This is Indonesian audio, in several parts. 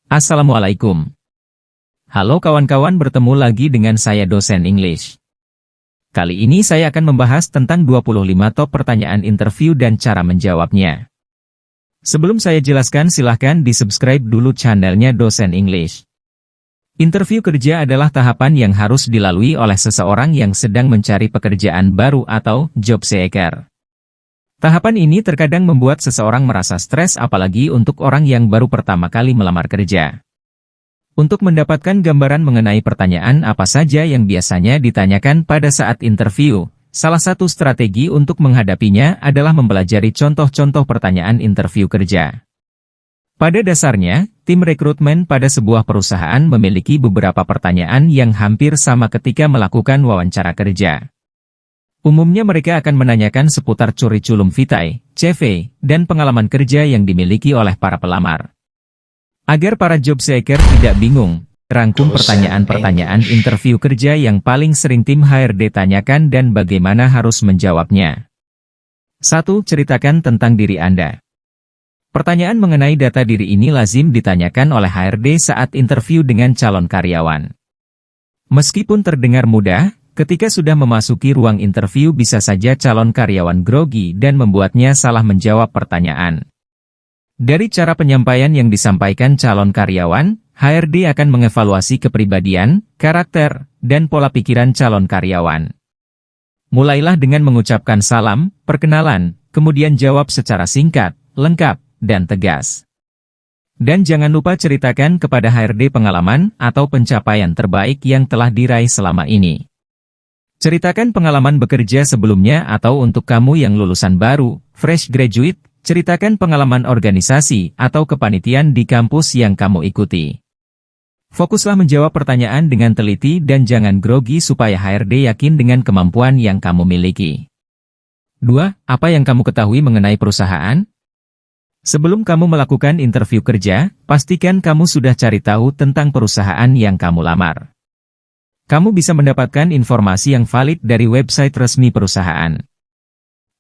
Assalamualaikum. Halo kawan-kawan, bertemu lagi dengan saya dosen English. Kali ini saya akan membahas tentang 25 top pertanyaan interview dan cara menjawabnya. Sebelum saya jelaskan, silahkan di-subscribe dulu channelnya dosen English. Interview kerja adalah tahapan yang harus dilalui oleh seseorang yang sedang mencari pekerjaan baru atau job seeker. Tahapan ini terkadang membuat seseorang merasa stres, apalagi untuk orang yang baru pertama kali melamar kerja. Untuk mendapatkan gambaran mengenai pertanyaan apa saja yang biasanya ditanyakan pada saat interview, salah satu strategi untuk menghadapinya adalah mempelajari contoh-contoh pertanyaan interview kerja. Pada dasarnya, tim rekrutmen pada sebuah perusahaan memiliki beberapa pertanyaan yang hampir sama ketika melakukan wawancara kerja. Umumnya mereka akan menanyakan seputar curriculum vitae, CV, dan pengalaman kerja yang dimiliki oleh para pelamar. Agar para job seeker tidak bingung, rangkum pertanyaan-pertanyaan interview kerja yang paling sering tim HRD tanyakan dan bagaimana harus menjawabnya. 1. Ceritakan tentang diri Anda. Pertanyaan mengenai data diri ini lazim ditanyakan oleh HRD saat interview dengan calon karyawan. Meskipun terdengar mudah, ketika sudah memasuki ruang interview bisa saja calon karyawan grogi dan membuatnya salah menjawab pertanyaan. Dari cara penyampaian yang disampaikan calon karyawan, HRD akan mengevaluasi kepribadian, karakter, dan pola pikiran calon karyawan. Mulailah dengan mengucapkan salam, perkenalan, kemudian jawab secara singkat, lengkap, dan tegas. Dan jangan lupa ceritakan kepada HRD pengalaman atau pencapaian terbaik yang telah diraih selama ini. Ceritakan pengalaman bekerja sebelumnya atau untuk kamu yang lulusan baru, fresh graduate, ceritakan pengalaman organisasi atau kepanitiaan di kampus yang kamu ikuti. Fokuslah menjawab pertanyaan dengan teliti dan jangan grogi supaya HRD yakin dengan kemampuan yang kamu miliki. 2. Apa yang kamu ketahui mengenai perusahaan? Sebelum kamu melakukan interview kerja, pastikan kamu sudah cari tahu tentang perusahaan yang kamu lamar. Kamu bisa mendapatkan informasi yang valid dari website resmi perusahaan.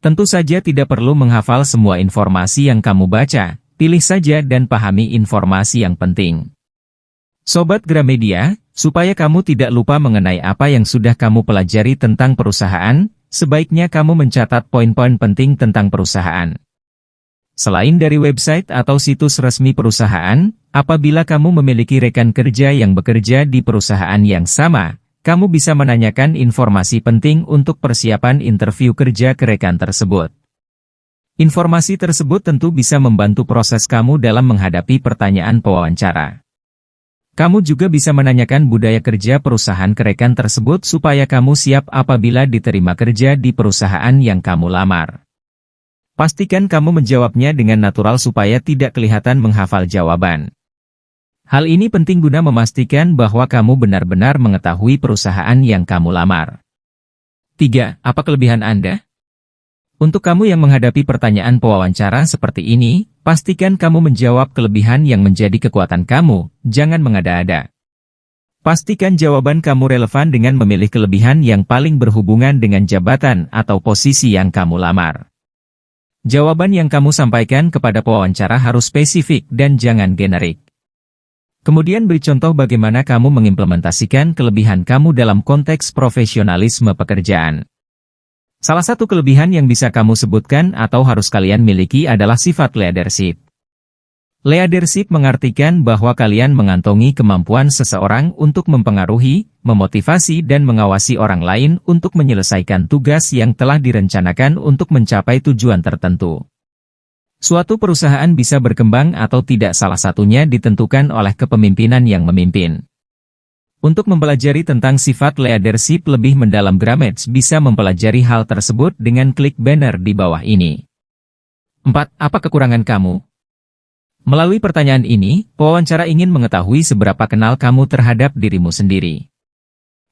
Tentu saja tidak perlu menghafal semua informasi yang kamu baca, pilih saja dan pahami informasi yang penting. Sobat Gramedia, supaya kamu tidak lupa mengenai apa yang sudah kamu pelajari tentang perusahaan, sebaiknya kamu mencatat poin-poin penting tentang perusahaan. Selain dari website atau situs resmi perusahaan, apabila kamu memiliki rekan kerja yang bekerja di perusahaan yang sama, kamu bisa menanyakan informasi penting untuk persiapan interview kerja ke rekan tersebut. Informasi tersebut tentu bisa membantu proses kamu dalam menghadapi pertanyaan pewawancara. Kamu juga bisa menanyakan budaya kerja perusahaan ke rekan tersebut supaya kamu siap apabila diterima kerja di perusahaan yang kamu lamar. Pastikan kamu menjawabnya dengan natural supaya tidak kelihatan menghafal jawaban. Hal ini penting guna memastikan bahwa kamu benar-benar mengetahui perusahaan yang kamu lamar. 3. Apa kelebihan Anda? Untuk kamu yang menghadapi pertanyaan pewawancara seperti ini, pastikan kamu menjawab kelebihan yang menjadi kekuatan kamu, jangan mengada-ada. Pastikan jawaban kamu relevan dengan memilih kelebihan yang paling berhubungan dengan jabatan atau posisi yang kamu lamar. Jawaban yang kamu sampaikan kepada pewawancara harus spesifik dan jangan generik. Kemudian beri contoh bagaimana kamu mengimplementasikan kelebihan kamu dalam konteks profesionalisme pekerjaan. Salah satu kelebihan yang bisa kamu sebutkan atau harus kalian miliki adalah sifat leadership. Leadership mengartikan bahwa kalian mengantongi kemampuan seseorang untuk mempengaruhi, memotivasi dan mengawasi orang lain untuk menyelesaikan tugas yang telah direncanakan untuk mencapai tujuan tertentu. Suatu perusahaan bisa berkembang atau tidak, salah satunya ditentukan oleh kepemimpinan yang memimpin. Untuk mempelajari tentang sifat leadership lebih mendalam, Gramets bisa mempelajari hal tersebut dengan klik banner di bawah ini. 4. Apa kekurangan kamu? Melalui pertanyaan ini, pewawancara ingin mengetahui seberapa kenal kamu terhadap dirimu sendiri.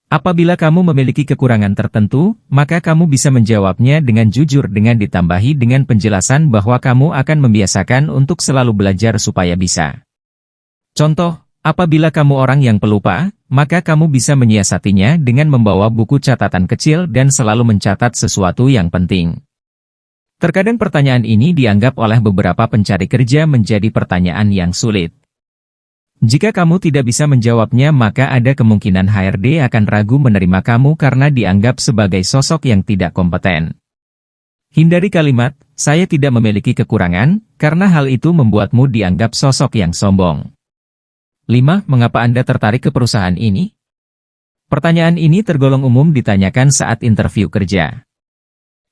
Apabila kamu memiliki kekurangan tertentu, maka kamu bisa menjawabnya dengan jujur dengan ditambahi dengan penjelasan bahwa kamu akan membiasakan untuk selalu belajar supaya bisa. Contoh, apabila kamu orang yang pelupa, maka kamu bisa menyiasatinya dengan membawa buku catatan kecil dan selalu mencatat sesuatu yang penting. Terkadang pertanyaan ini dianggap oleh beberapa pencari kerja menjadi pertanyaan yang sulit. Jika kamu tidak bisa menjawabnya, maka ada kemungkinan HRD akan ragu menerima kamu karena dianggap sebagai sosok yang tidak kompeten. Hindari kalimat, "Saya tidak memiliki kekurangan," karena hal itu membuatmu dianggap sosok yang sombong. 5. Mengapa Anda tertarik ke perusahaan ini? Pertanyaan ini tergolong umum ditanyakan saat interview kerja.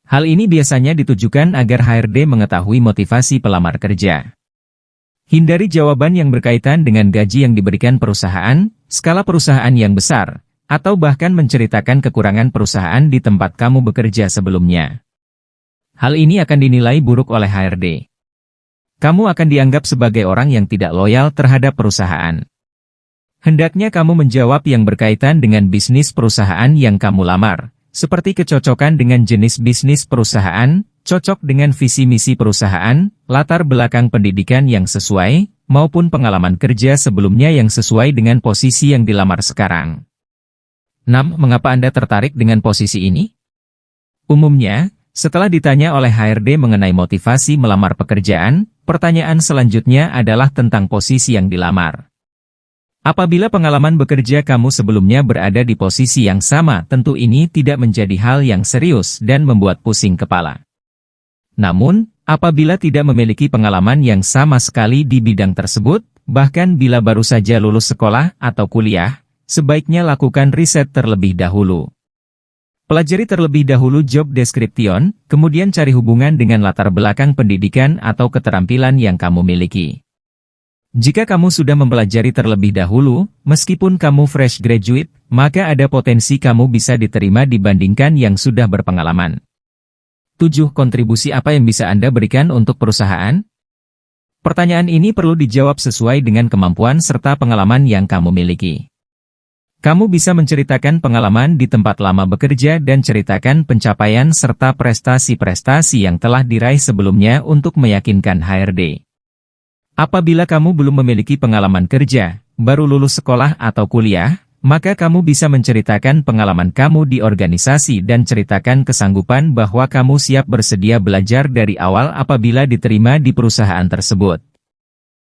Hal ini biasanya ditujukan agar HRD mengetahui motivasi pelamar kerja. Hindari jawaban yang berkaitan dengan gaji yang diberikan perusahaan, skala perusahaan yang besar, atau bahkan menceritakan kekurangan perusahaan di tempat kamu bekerja sebelumnya. Hal ini akan dinilai buruk oleh HRD. Kamu akan dianggap sebagai orang yang tidak loyal terhadap perusahaan. Hendaknya kamu menjawab yang berkaitan dengan bisnis perusahaan yang kamu lamar, seperti kecocokan dengan jenis bisnis perusahaan, cocok dengan visi misi perusahaan, latar belakang pendidikan yang sesuai, maupun pengalaman kerja sebelumnya yang sesuai dengan posisi yang dilamar sekarang. 6. Mengapa Anda tertarik dengan posisi ini? Umumnya, setelah ditanya oleh HRD mengenai motivasi melamar pekerjaan, pertanyaan selanjutnya adalah tentang posisi yang dilamar. Apabila pengalaman bekerja kamu sebelumnya berada di posisi yang sama, tentu ini tidak menjadi hal yang serius dan membuat pusing kepala. Namun, apabila tidak memiliki pengalaman yang sama sekali di bidang tersebut, bahkan bila baru saja lulus sekolah atau kuliah, sebaiknya lakukan riset terlebih dahulu. Pelajari terlebih dahulu job description, kemudian cari hubungan dengan latar belakang pendidikan atau keterampilan yang kamu miliki. Jika kamu sudah mempelajari terlebih dahulu, meskipun kamu fresh graduate, maka ada potensi kamu bisa diterima dibandingkan yang sudah berpengalaman. 7. Kontribusi apa yang bisa Anda berikan untuk perusahaan? Pertanyaan ini perlu dijawab sesuai dengan kemampuan serta pengalaman yang kamu miliki. Kamu bisa menceritakan pengalaman di tempat lama bekerja dan ceritakan pencapaian serta prestasi-prestasi yang telah diraih sebelumnya untuk meyakinkan HRD. Apabila kamu belum memiliki pengalaman kerja, baru lulus sekolah atau kuliah, maka kamu bisa menceritakan pengalaman kamu di organisasi dan ceritakan kesanggupan bahwa kamu siap bersedia belajar dari awal apabila diterima di perusahaan tersebut.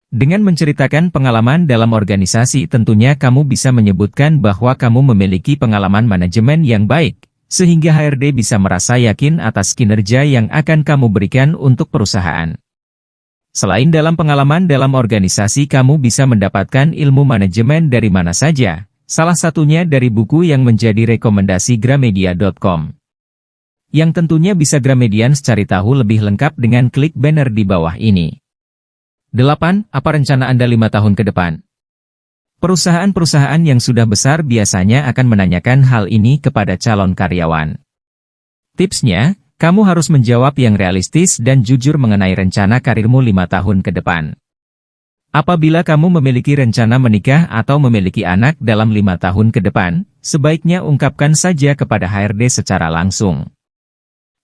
Dengan menceritakan pengalaman dalam organisasi, tentunya kamu bisa menyebutkan bahwa kamu memiliki pengalaman manajemen yang baik, sehingga HRD bisa merasa yakin atas kinerja yang akan kamu berikan untuk perusahaan. Selain dalam pengalaman dalam organisasi, kamu bisa mendapatkan ilmu manajemen dari mana saja. Salah satunya dari buku yang menjadi rekomendasi Gramedia.com. Yang tentunya bisa Gramedians cari tahu lebih lengkap dengan klik banner di bawah ini. 8. Apa rencana Anda 5 tahun ke depan? Perusahaan-perusahaan yang sudah besar biasanya akan menanyakan hal ini kepada calon karyawan. Tipsnya, kamu harus menjawab yang realistis dan jujur mengenai rencana karirmu 5 tahun ke depan. Apabila kamu memiliki rencana menikah atau memiliki anak dalam 5 tahun ke depan, sebaiknya ungkapkan saja kepada HRD secara langsung.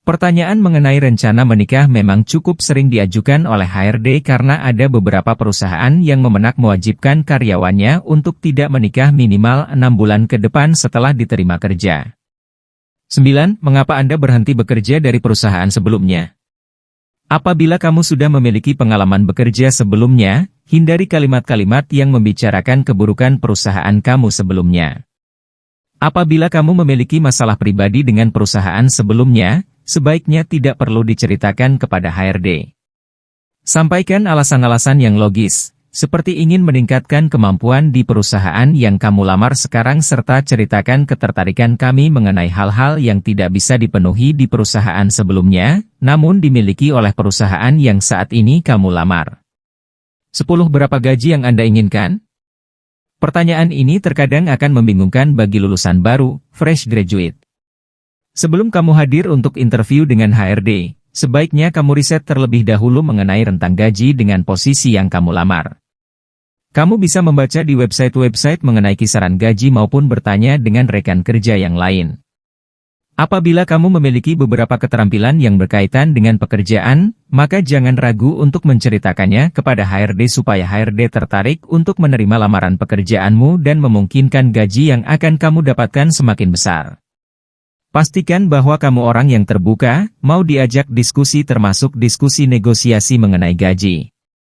Pertanyaan mengenai rencana menikah memang cukup sering diajukan oleh HRD karena ada beberapa perusahaan yang mewajibkan karyawannya untuk tidak menikah minimal 6 bulan ke depan setelah diterima kerja. 9. Mengapa Anda berhenti bekerja dari perusahaan sebelumnya? Apabila kamu sudah memiliki pengalaman bekerja sebelumnya, hindari kalimat-kalimat yang membicarakan keburukan perusahaan kamu sebelumnya. Apabila kamu memiliki masalah pribadi dengan perusahaan sebelumnya, sebaiknya tidak perlu diceritakan kepada HRD. Sampaikan alasan-alasan yang logis, seperti ingin meningkatkan kemampuan di perusahaan yang kamu lamar sekarang serta ceritakan ketertarikan kami mengenai hal-hal yang tidak bisa dipenuhi di perusahaan sebelumnya, namun dimiliki oleh perusahaan yang saat ini kamu lamar. 10. Berapa gaji yang Anda inginkan? Pertanyaan ini terkadang akan membingungkan bagi lulusan baru, fresh graduate. Sebelum kamu hadir untuk interview dengan HRD, sebaiknya kamu riset terlebih dahulu mengenai rentang gaji dengan posisi yang kamu lamar. Kamu bisa membaca di website-website mengenai kisaran gaji maupun bertanya dengan rekan kerja yang lain. Apabila kamu memiliki beberapa keterampilan yang berkaitan dengan pekerjaan, maka jangan ragu untuk menceritakannya kepada HRD supaya HRD tertarik untuk menerima lamaran pekerjaanmu dan memungkinkan gaji yang akan kamu dapatkan semakin besar. Pastikan bahwa kamu orang yang terbuka, mau diajak diskusi termasuk diskusi negosiasi mengenai gaji.